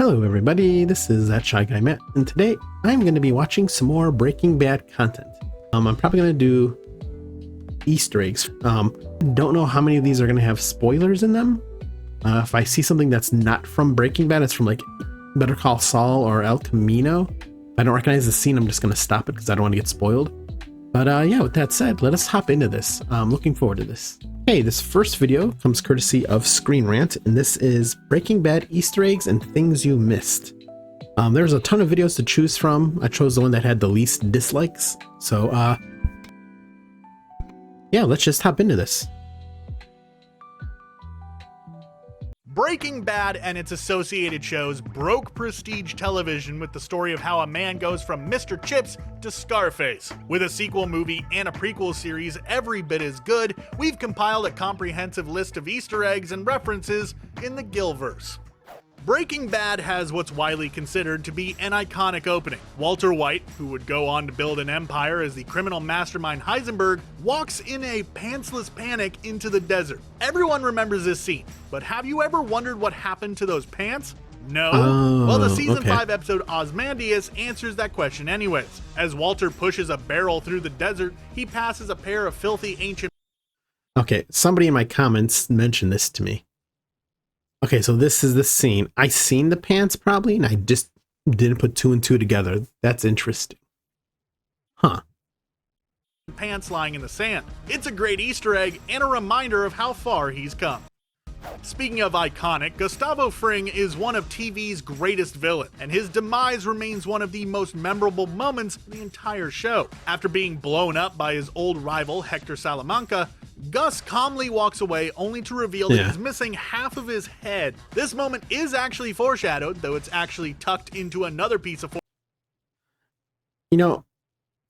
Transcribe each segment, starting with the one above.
Hello everybody, this is that Shy Guy Matt, and today I'm going to be watching some more Breaking Bad content. I'm probably going to do Easter eggs. Don't know how many of these are going to have spoilers in them. If I see something that's not from Breaking Bad, it's from like Better Call Saul or El Camino. If I don't recognize the scene, I'm just going to stop it because I don't want to get spoiled. But yeah, with that said, let us hop into this. I'm looking forward to this. Hey, this first video comes courtesy of Screen Rant, and this is Breaking Bad Easter eggs and things you missed. There's a ton of videos to choose from. I chose the one that had the least dislikes. So yeah, let's just hop into this. Breaking Bad and its associated shows broke prestige television with the story of how a man goes from Mr. Chips to Scarface. With a sequel movie and a prequel series every bit as good, we've compiled a comprehensive list of Easter eggs and references in the Gilverse. Breaking Bad has what's widely considered to be an iconic opening. Walter White, who would go on to build an empire as the criminal mastermind Heisenberg, walks in a pantsless panic into the desert. Everyone remembers this scene, but have you ever wondered what happened to those pants? No? Well, the season 5 episode Ozymandias answers that question anyways. As Walter pushes a barrel through the desert, he passes a pair of filthy ancient... Okay, somebody in my comments mentioned this to me. Okay, so this is the scene. I seen the pants probably, and I just didn't put two and two together. That's interesting. Huh. Pants lying in the sand. It's a great Easter egg and a reminder of how far he's come. Speaking of iconic, Gustavo Fring is one of TV's greatest villain, and his demise remains one of the most memorable moments in the entire show. After being blown up by his old rival Hector Salamanca, Gus calmly walks away only to reveal that he's missing half of his head. This moment is actually foreshadowed, though it's actually tucked into another piece of... You know,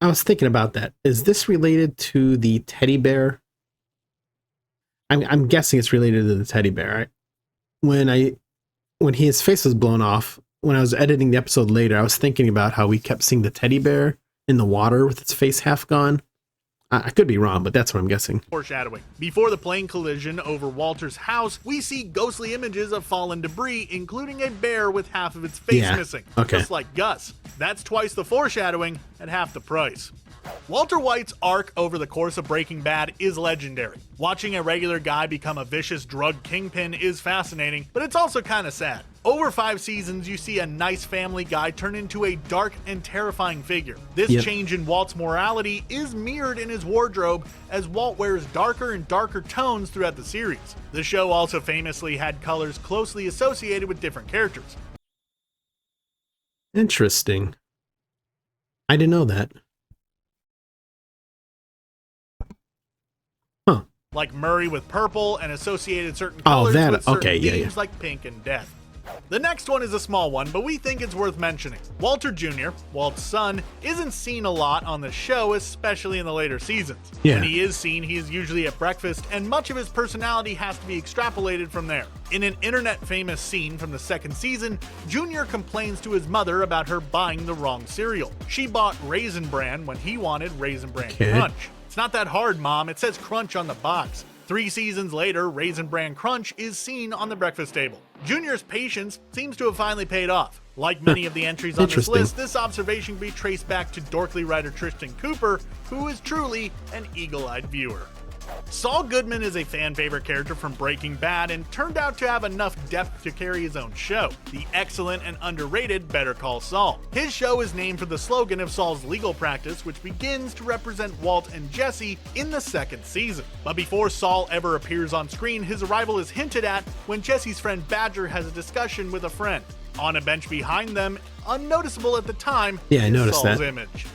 I was thinking about that. Is this related to the teddy bear? I'm guessing it's related to the teddy bear. When his face was blown off, when I was editing the episode later, I was thinking about how we kept seeing the teddy bear in the water with its face half gone. I could be wrong, but that's what I'm guessing. Foreshadowing. Before the plane collision over Walter's house, we see ghostly images of fallen debris, including a bear with half of its face missing. Just like Gus. That's twice the foreshadowing at half the price. Walter White's arc over the course of Breaking Bad is legendary. Watching a regular guy become a vicious drug kingpin is fascinating, but it's also kind of sad. Over 5 seasons, you see a nice family guy turn into a dark and terrifying figure. This change in Walt's morality is mirrored in his wardrobe, as Walt wears darker and darker tones throughout the series. The show also famously had colors closely associated with different characters. Interesting. I didn't know that. Like Murray with purple and associated certain colors with certain themes like pink and death. The next one is a small one, but we think it's worth mentioning. Walter Jr., Walt's son, isn't seen a lot on the show, especially in the later seasons. When he is seen, he is usually at breakfast, and much of his personality has to be extrapolated from there. In an internet-famous scene from the 2nd season, Jr. complains to his mother about her buying the wrong cereal. She bought Raisin Bran when he wanted Raisin Bran Crunch. It's not that hard, Mom. It says Crunch on the box. 3 seasons later, Raisin Bran Crunch is seen on the breakfast table. Junior's patience seems to have finally paid off. Like many of the entries on this list, this observation can be traced back to Dorkly writer Tristan Cooper, who is truly an eagle-eyed viewer. Saul Goodman is a fan-favorite character from Breaking Bad and turned out to have enough depth to carry his own show, the excellent and underrated Better Call Saul. His show is named for the slogan of Saul's legal practice, which begins to represent Walt and Jesse in the 2nd season. But before Saul ever appears on screen, his arrival is hinted at when Jesse's friend Badger has a discussion with a friend. On a bench behind them, unnoticeable at the time, I noticed Saul's that image.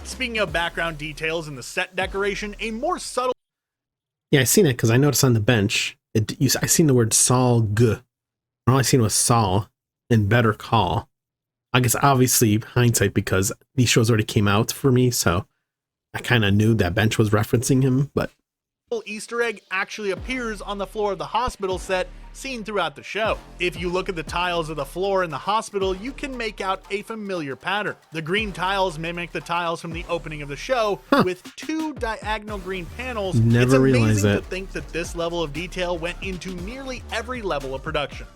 Speaking of background details in the set decoration, a more subtle... Yeah, I seen it because I noticed on the bench, I seen the word Saul G. All I seen was Saul and Better Call. I guess obviously hindsight because these shows already came out for me, so I kind of knew that bench was referencing him, but... Easter egg actually appears on the floor of the hospital set seen throughout the show. If you look at the tiles of the floor in the hospital, you can make out a familiar pattern. The green tiles mimic the tiles from the opening of the show with 2 diagonal green panels. Never realized that. It's amazing to think that this level of detail went into nearly every level of production.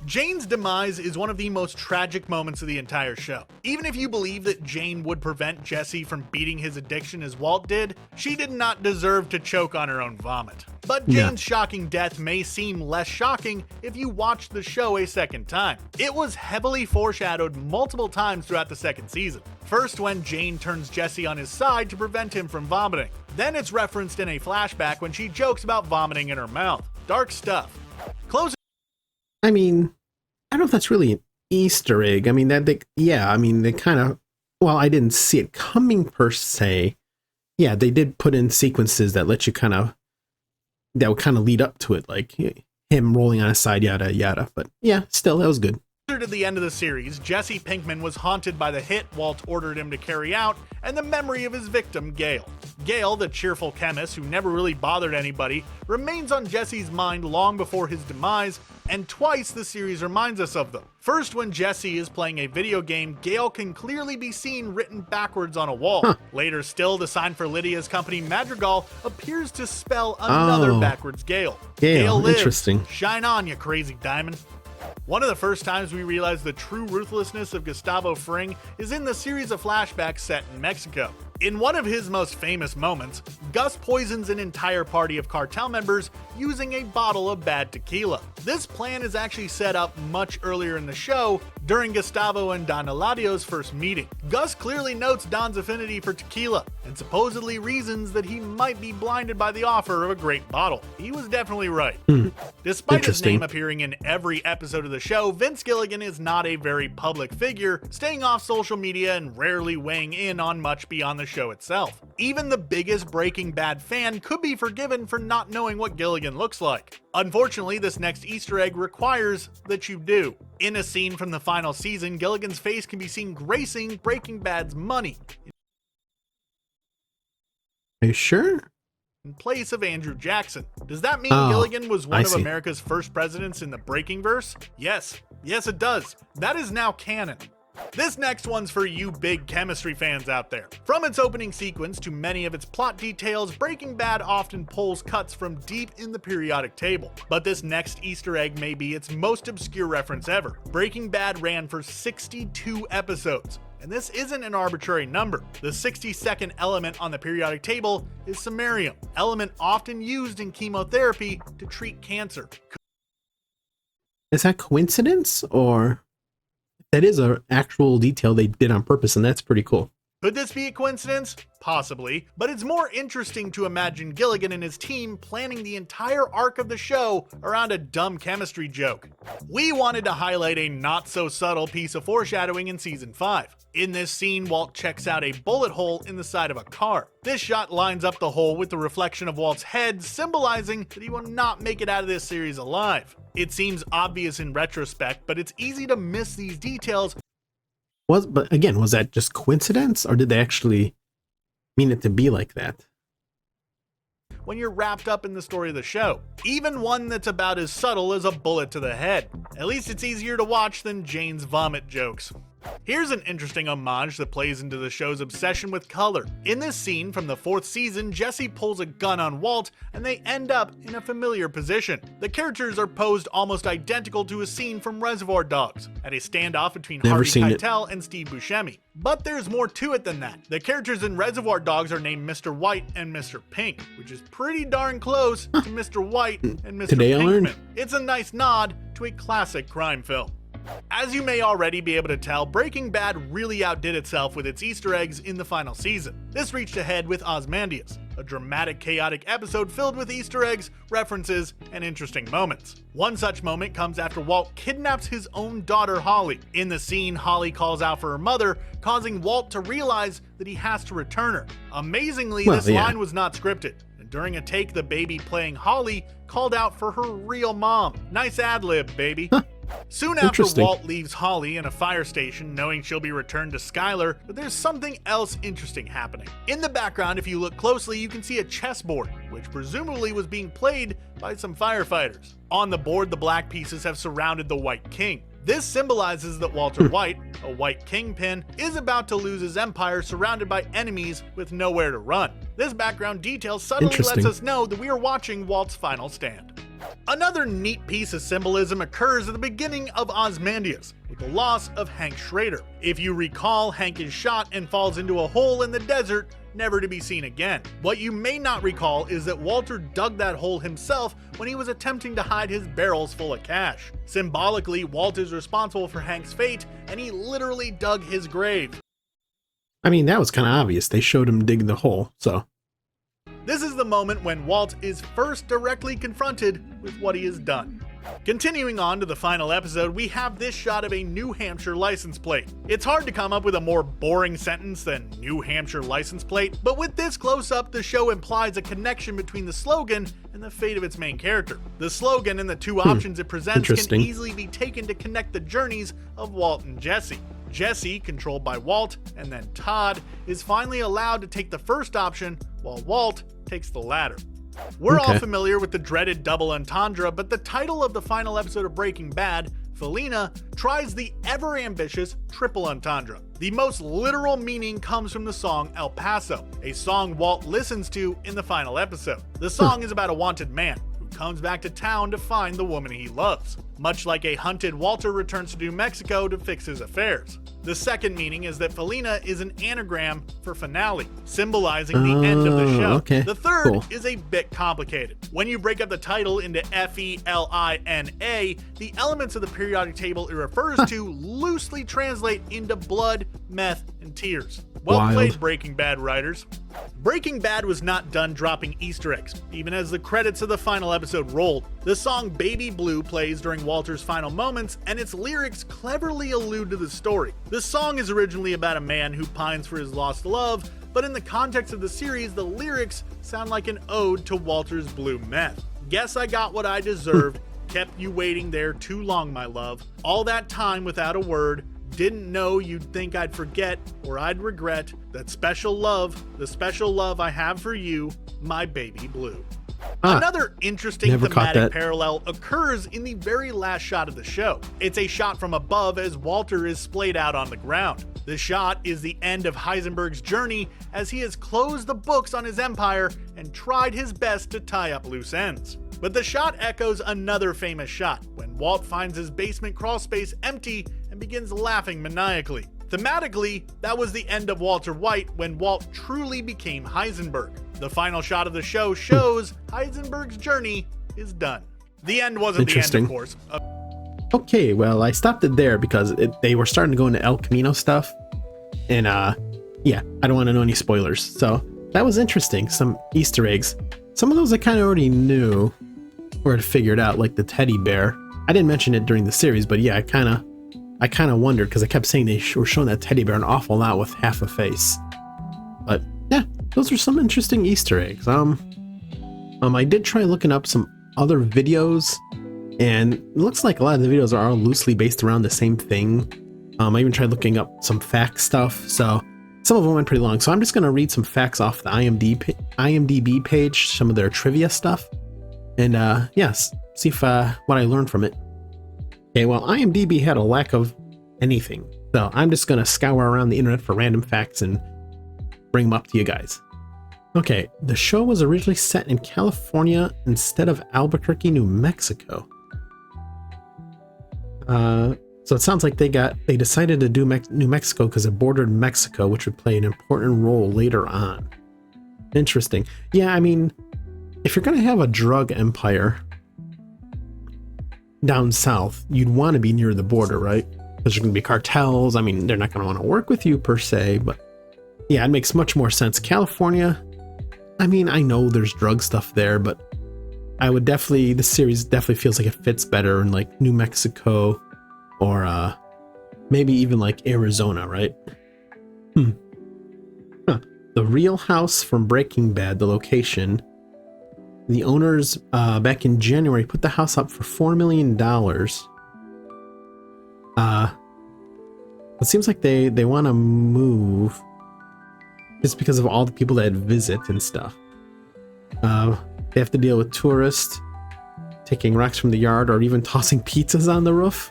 Jane's demise is one of the most tragic moments of the entire show. Even if you believe that Jane would prevent Jesse from beating his addiction as Walt did, she did not deserve to choke on her own vomit. But Jane's shocking death may seem less shocking if you watch the show a second time. It was heavily foreshadowed multiple times throughout the second season. First, when Jane turns Jesse on his side to prevent him from vomiting. Then it's referenced in a flashback when she jokes about vomiting in her mouth. Dark stuff. I mean, I don't know if that's really an Easter egg. I mean, they kind of, well, I didn't see it coming per se. Yeah, they did put in sequences that let you that would kind of lead up to it, like him rolling on his side, yada, yada. But yeah, still, that was good. To the end of the series, Jesse Pinkman was haunted by the hit Walt ordered him to carry out and the memory of his victim, Gail. Gail, the cheerful chemist who never really bothered anybody, remains on Jesse's mind long before his demise, and twice the series reminds us of them. First, when Jesse is playing a video game, Gail can clearly be seen written backwards on a wall. Later still, the sign for Lydia's company, Madrigal, appears to spell another backwards Gail. Gail lives. Interesting. Shine on, you crazy diamond. One of the first times we realize the true ruthlessness of Gustavo Fring is in the series of flashbacks set in Mexico. In one of his most famous moments, Gus poisons an entire party of cartel members using a bottle of bad tequila. This plan is actually set up much earlier in the show during Gustavo and Don Eladio's first meeting. Gus clearly notes Don's affinity for tequila and supposedly reasons that he might be blinded by the offer of a great bottle. He was definitely right. Despite his name appearing in every episode of the show, Vince Gilligan is not a very public figure, staying off social media and rarely weighing in on much beyond the show itself. Even the biggest Breaking Bad fan could be forgiven for not knowing what Gilligan looks like. Unfortunately, this next Easter egg requires that you do. In a scene from the final season, Gilligan's face can be seen gracing Breaking Bad's money. Are you sure? In place of Andrew Jackson. Does that mean Gilligan was one of America's first presidents in the Breakingverse? Yes. Yes, it does. That is now canon. This next one's for you big chemistry fans out there. From its opening sequence to many of its plot details, Breaking Bad often pulls cuts from deep in the periodic table. But this next Easter egg may be its most obscure reference ever. Breaking Bad ran for 62 episodes. And this isn't an arbitrary number. The 62nd element on the periodic table is samarium, element often used in chemotherapy to treat cancer. Is that coincidence, or that is an actual detail they did on purpose, and that's pretty cool. Could this be a coincidence? Possibly, but it's more interesting to imagine Gilligan and his team planning the entire arc of the show around a dumb chemistry joke. We wanted to highlight a not-so-subtle piece of foreshadowing in Season 5. In this scene, Walt checks out a bullet hole in the side of a car. This shot lines up the hole with the reflection of Walt's head, symbolizing that he will not make it out of this series alive. It seems obvious in retrospect, but it's easy to miss these details. But again, was that just coincidence, or did they actually mean it to be like that? When you're wrapped up in the story of the show, even one that's about as subtle as a bullet to the head. At least it's easier to watch than Jane's vomit jokes. Here's an interesting homage that plays into the show's obsession with color. In this scene from the 4th season, Jesse pulls a gun on Walt and they end up in a familiar position. The characters are posed almost identical to a scene from Reservoir Dogs, at a standoff between Harvey Keitel and Steve Buscemi. But there's more to it than that. The characters in Reservoir Dogs are named Mr. White and Mr. Pink, which is pretty darn close to Mr. White and Mr. Pinkman. It's a nice nod to a classic crime film. As you may already be able to tell, Breaking Bad really outdid itself with its Easter eggs in the final season. This reached ahead with Ozymandias, a dramatic, chaotic episode filled with Easter eggs, references, and interesting moments. One such moment comes after Walt kidnaps his own daughter, Holly. In the scene, Holly calls out for her mother, causing Walt to realize that he has to return her. Amazingly, this line was not scripted. During a take, the baby playing Holly called out for her real mom. Nice ad-lib, baby. Soon after, Walt leaves Holly in a fire station knowing she'll be returned to Skylar, but there's something else interesting happening. In the background, if you look closely, you can see a chessboard, which presumably was being played by some firefighters. On the board, the black pieces have surrounded the White King. This symbolizes that Walter White, a white kingpin, is about to lose his empire surrounded by enemies with nowhere to run. This background detail subtly lets us know that we are watching Walt's final stand. Another neat piece of symbolism occurs at the beginning of Ozymandias, with the loss of Hank Schrader. If you recall, Hank is shot and falls into a hole in the desert, never to be seen again. What you may not recall is that Walter dug that hole himself when he was attempting to hide his barrels full of cash. Symbolically, Walt is responsible for Hank's fate, and he literally dug his grave. I mean, that was kind of obvious. They showed him dig the hole, so... This is the moment when Walt is first directly confronted with what he has done. Continuing on to the final episode, we have this shot of a New Hampshire license plate. It's hard to come up with a more boring sentence than New Hampshire license plate, but with this close-up, the show implies a connection between the slogan and the fate of its main character. The slogan and the two options it presents can easily be taken to connect the journeys of Walt and Jesse. Jesse, controlled by Walt, and then Todd, is finally allowed to take the first option, while Walt takes the latter. We're all familiar with the dreaded double entendre, but the title of the final episode of Breaking Bad, Felina, tries the ever-ambitious triple entendre. The most literal meaning comes from the song El Paso, a song Walt listens to in the final episode. The song is about a wanted man who comes back to town to find the woman he loves. Much like a hunted Walter returns to New Mexico to fix his affairs. The second meaning is that Felina is an anagram for finale, symbolizing the end of the show. The third is a bit complicated. When you break up the title into F-E-L-I-N-A, the elements of the periodic table it refers to loosely translate into blood, meth, and tears. Well played, Breaking Bad writers. Breaking Bad was not done dropping Easter eggs. Even as the credits of the final episode rolled, the song Baby Blue plays during Walter's final moments, and its lyrics cleverly allude to the story. The song is originally about a man who pines for his lost love, but in the context of the series, the lyrics sound like an ode to Walter's blue meth. Guess I got what I deserved, kept you waiting there too long, my love. All that time without a word, didn't know you'd think I'd forget or I'd regret that special love, the special love I have for you, my baby blue. Another interesting thematic parallel occurs in the very last shot of the show. It's a shot from above as Walter is splayed out on the ground. The shot is the end of Heisenberg's journey as he has closed the books on his empire and tried his best to tie up loose ends. But the shot echoes another famous shot when Walt finds his basement crawlspace empty and begins laughing maniacally. Thematically, that was the end of Walter White when Walt truly became Heisenberg. The final shot of the show shows Heisenberg's journey is done. The end wasn't the end, of course. Okay, well, I stopped it there because they were starting to go into El Camino stuff. And, yeah, I don't want to know any spoilers. So, that was interesting. Some Easter eggs. Some of those I kind of already knew or had figured out, like the teddy bear. I didn't mention it during the series, but yeah, I kind of wondered because I kept saying they were showing that teddy bear an awful lot with half a face. But yeah, those are some interesting Easter eggs. I did try looking up some other videos, and it looks like a lot of the videos are all loosely based around the same thing. I even tried looking up some fact stuff, so some of them went pretty long. So I'm just going to read some facts off the IMDb page, some of their trivia stuff, and yes, see if what I learned from it. Okay, well, IMDb had a lack of anything, so I'm just going to scour around the internet for random facts and bring them up to you guys. Okay, the show was originally set in California instead of Albuquerque, New Mexico. So it sounds like they decided to do New Mexico because it bordered Mexico, which would play an important role later on. Interesting. Yeah, I mean, if you're going to have a drug empire down south, you'd want to be near the border, right? Because there's going to be cartels. I mean, they're not going to want to work with you per se, but yeah, it makes much more sense. California, I mean, I know there's drug stuff there, but I would definitely, this series definitely feels like it fits better in like New Mexico or maybe even like Arizona, right? The real house from Breaking Bad, the location, the owners back in January put the house up for $4 million. It seems like they want to move just because of all the people that visit and stuff. They have to deal with tourists taking rocks from the yard or even tossing pizzas on the roof.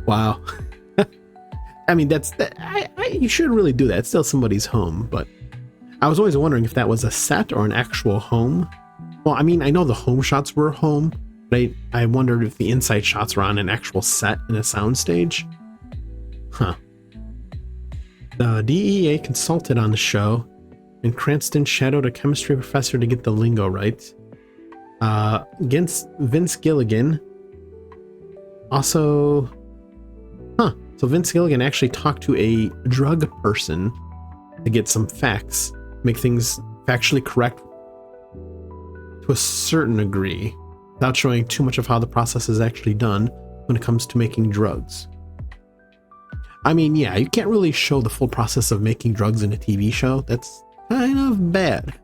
Wow. I mean, you shouldn't really do that. It's still somebody's home, but I was always wondering if that was a set or an actual home. Well, I mean, I know the home shots were home, But I wondered if the inside shots were on an actual set in a soundstage. Huh. The DEA consulted on the show, and Cranston shadowed a chemistry professor to get the lingo right. Against Vince Gilligan. Also, so Vince Gilligan actually talked to a drug person to get some facts, make things factually correct to a certain degree, without showing too much of how the process is actually done when it comes to making drugs. I mean, yeah, you can't really show the full process of making drugs in a TV show. That's kind of bad.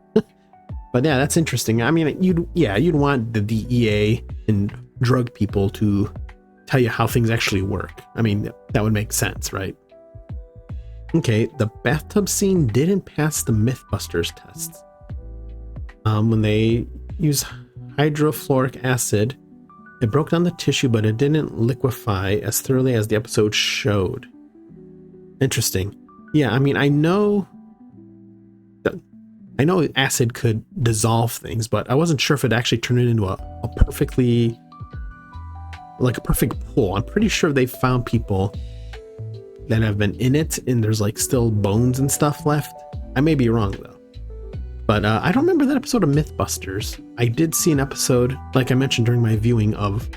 But yeah, that's interesting. I mean, you'd want the DEA and drug people to tell you how things actually work. I mean, that would make sense, right? Okay, the bathtub scene didn't pass the Mythbusters tests. When they used hydrofluoric acid, it broke down the tissue, but it didn't liquefy as thoroughly as the episode showed. Interesting. Yeah, I mean, I know acid could dissolve things, but I wasn't sure if it actually turned it into a perfect pool. I'm pretty sure they found people that have been in it and there's like still bones and stuff left. I may be wrong though. But I don't remember that episode of Mythbusters. I did see an episode, like I mentioned during my viewing of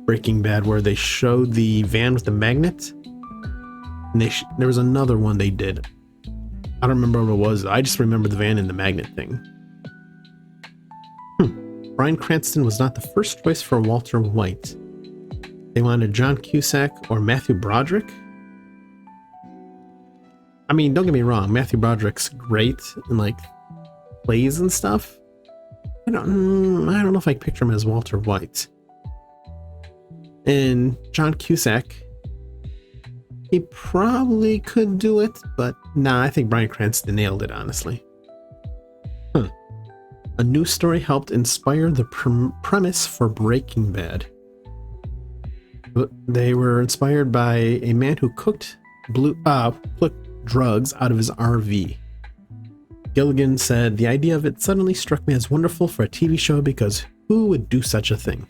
Breaking Bad, where they showed the van with the magnet. And there was another one they did. I don't remember what it was. I just remember the van and the magnet thing. Bryan Cranston was not the first choice for Walter White. They wanted John Cusack or Matthew Broderick. I mean, don't get me wrong, Matthew Broderick's great in like plays and stuff. I don't know if I picture him as Walter White. And John Cusack, he probably could do it, but nah, I think Bryan Cranston nailed it, honestly. A news story helped inspire the premise for Breaking Bad. They were inspired by a man who cooked drugs out of his RV. Gilligan said, "The idea of it suddenly struck me as wonderful for a TV show because who would do such a thing?"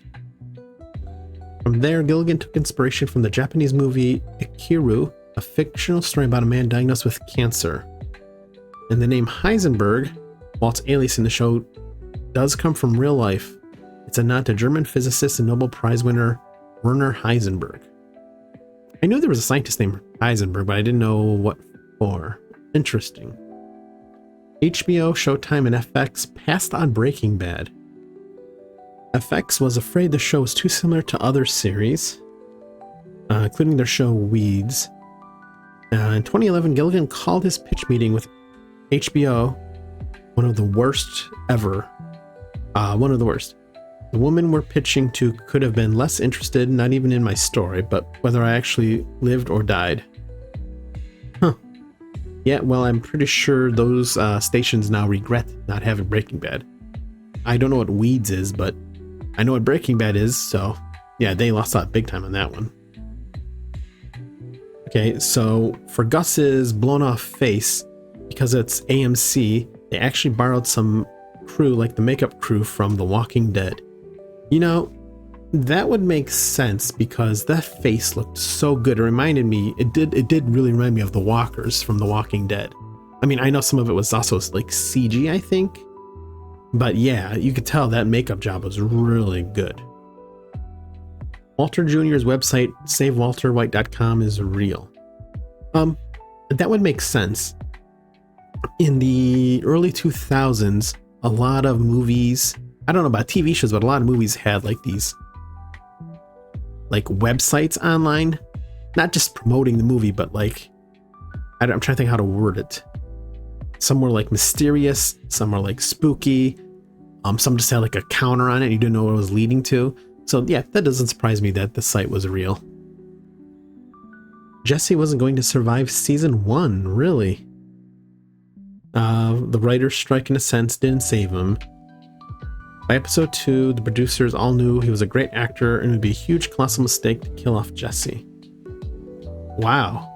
From there, Gilligan took inspiration from the Japanese movie Ikiru, a fictional story about a man diagnosed with cancer. And the name Heisenberg, while it's alias in the show, does come from real life. It's a nod to German physicist and Nobel Prize winner Werner Heisenberg. I knew there was a scientist named Heisenberg, but I didn't know what for. Interesting. HBO, Showtime, and FX passed on Breaking Bad. FX was afraid the show was too similar to other series, including their show Weeds. In 2011, Gilligan called his pitch meeting with HBO one of the worst ever. One of the worst. The woman we're pitching to could have been less interested, not even in my story, but whether I actually lived or died. Yeah, well, I'm pretty sure those stations now regret not having Breaking Bad. I don't know what Weeds is, but I know what Breaking Bad is, so yeah, they lost out big time on that one. Okay, so for Gus's blown off face, because it's AMC, they actually borrowed some crew, like the makeup crew from The Walking Dead. You know, that would make sense because that face looked so good. It reminded me, it did really remind me of the walkers from The Walking Dead. I mean, I know some of it was also like CG, I think. But yeah, you could tell that makeup job was really good. Walter Jr.'s website, SaveWalterWhite.com, is real. That would make sense. In the early 2000s, a lot of movies, I don't know about TV shows, but a lot of movies had like these like websites online, not just promoting the movie, but like, I'm trying to think how to word it. Some were like mysterious, some were like spooky, some just had like a counter on it and you didn't know what it was leading to. So yeah, that doesn't surprise me that the site was real. Jesse wasn't going to survive season 1, really. The writer's strike, in a sense, didn't save him. By episode 2, the producers all knew he was a great actor and it would be a huge, colossal mistake to kill off Jesse. Wow.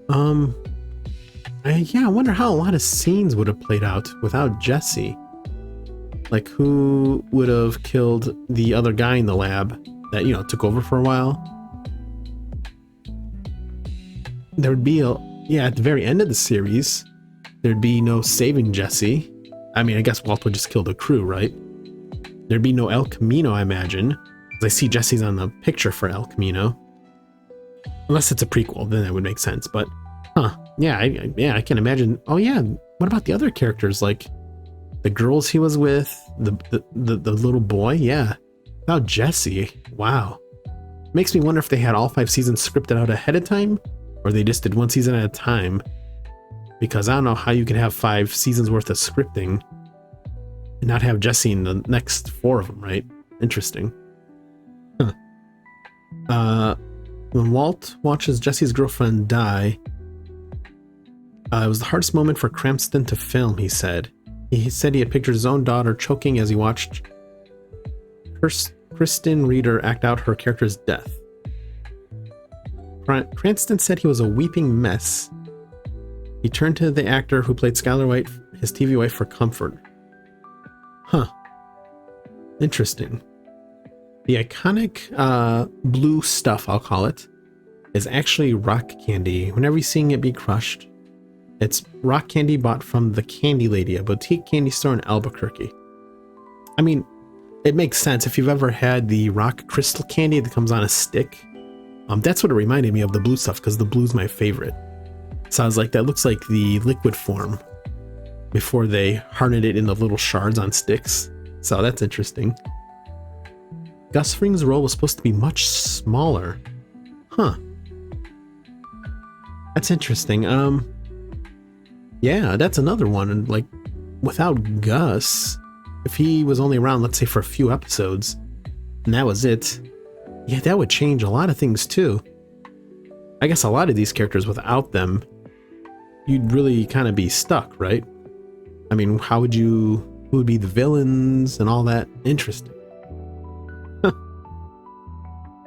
I wonder how a lot of scenes would have played out without Jesse. Like, who would have killed the other guy in the lab that, you know, took over for a while? There would be at the very end of the series, there'd be no saving Jesse. I mean, I guess Walt would just kill the crew, right? There'd be no El Camino, I imagine. Because I see Jesse's on the picture for El Camino. Unless it's a prequel, then that would make sense. But, yeah, I can imagine. Oh yeah, what about the other characters? Like the girls he was with, the little boy? Yeah. About Jesse. Wow. Makes me wonder if they had all 5 seasons scripted out ahead of time, or they just did one season at a time. Because I don't know how you can have 5 seasons worth of scripting and not have Jesse in the next 4 of them, right? Interesting. When Walt watches Jesse's girlfriend die, it was the hardest moment for Cranston to film, he said. He said he had pictured his own daughter choking as he watched Kristen Reeder act out her character's death. Cranston said he was a weeping mess. He turned to the actor who played Skylar White, his TV wife, for comfort. Interesting. The iconic blue stuff, I'll call it, is actually rock candy. Whenever you're seeing it be crushed, it's rock candy bought from the Candy Lady, a boutique candy store in Albuquerque. I mean, it makes sense if you've ever had the rock crystal candy that comes on a stick. That's what it reminded me of, the blue stuff, because the blue's my favorite. So I was like, that looks like the liquid form before they hardened it into little shards on sticks. So that's interesting. Gus Fring's role was supposed to be much smaller. That's interesting. Yeah, that's another one. And like, without Gus, if he was only around, let's say, for a few episodes, and that was it, yeah, that would change a lot of things too. I guess a lot of these characters, without them, you'd really kind of be stuck, right? I mean, who would be the villains and all that? Interesting.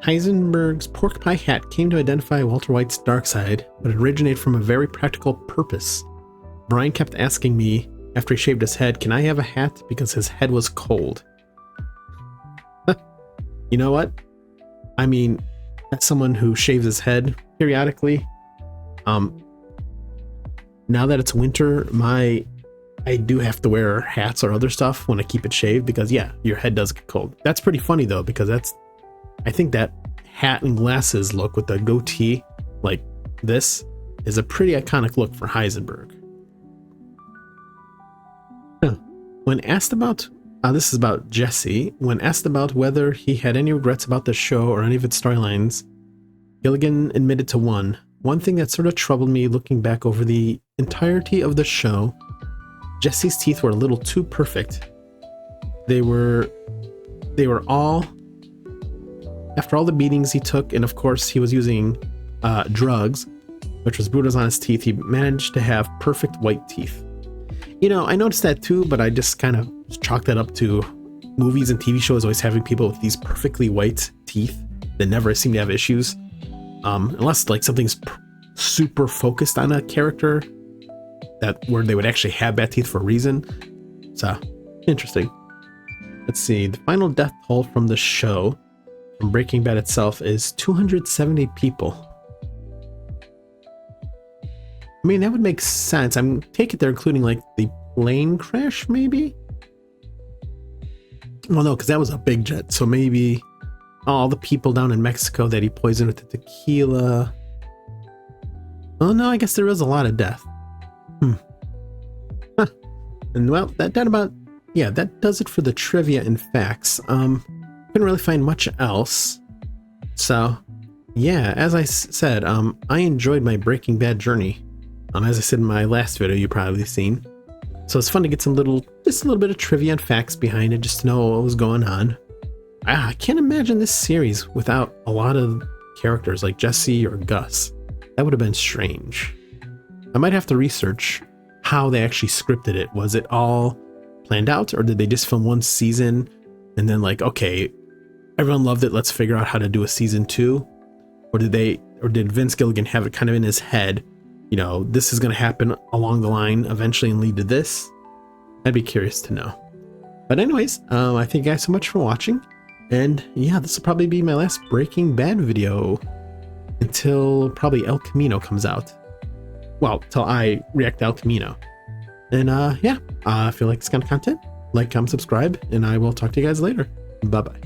Heisenberg's pork pie hat came to identify Walter White's dark side, but it originated from a very practical purpose. Brian kept asking me, after he shaved his head, can I have a hat? Because his head was cold. You know what? I mean, as someone who shaves his head periodically, now that it's winter, I do have to wear hats or other stuff when I keep it shaved, because yeah, your head does get cold. That's pretty funny though, because I think that hat and glasses look with the goatee like this is a pretty iconic look for Heisenberg. When asked about, this is about Jesse, when asked about whether he had any regrets about the show or any of its storylines, Gilligan admitted to one thing that sort of troubled me looking back over the entirety of the show. Jesse's teeth were a little too perfect. They were all, after all the beatings he took, and of course he was using drugs, which was brutal on his teeth, he managed to have perfect white teeth. You know, I noticed that too, but I just kind of chalked that up to movies and TV shows always having people with these perfectly white teeth that never seem to have issues. Unless like something's super focused on a character where they would actually have bad teeth for a reason. So, interesting. Let's see. The final death toll from the show, from Breaking Bad itself, is 270 people. I mean, that would make sense. I'm take it they're including like the plane crash, maybe? Well, no, because that was a big jet. So maybe all the people down in Mexico that he poisoned with the tequila. Oh no, I guess there is a lot of death. And well, that does it for the trivia and facts. Couldn't really find much else. So yeah, as I said, I enjoyed my Breaking Bad journey. As I said in my last video, you've probably seen. So it's fun to get just a little bit of trivia and facts behind it, just to know what was going on. I can't imagine this series without a lot of characters like Jesse or Gus. That would have been strange. I might have to research how they actually scripted it. Was it all planned out, or did they just film one season and then like, okay, everyone loved it, let's figure out how to do a season 2? Or did Vince Gilligan have it kind of in his head, you know, this is going to happen along the line eventually and lead to this? I'd be curious to know. But anyways, I thank you guys so much for watching. And yeah, this will probably be my last Breaking Bad video until probably El Camino comes out. Well, till I react to El Camino. And yeah, if you like this kind of content, like, comment, subscribe, and I will talk to you guys later. Bye-bye.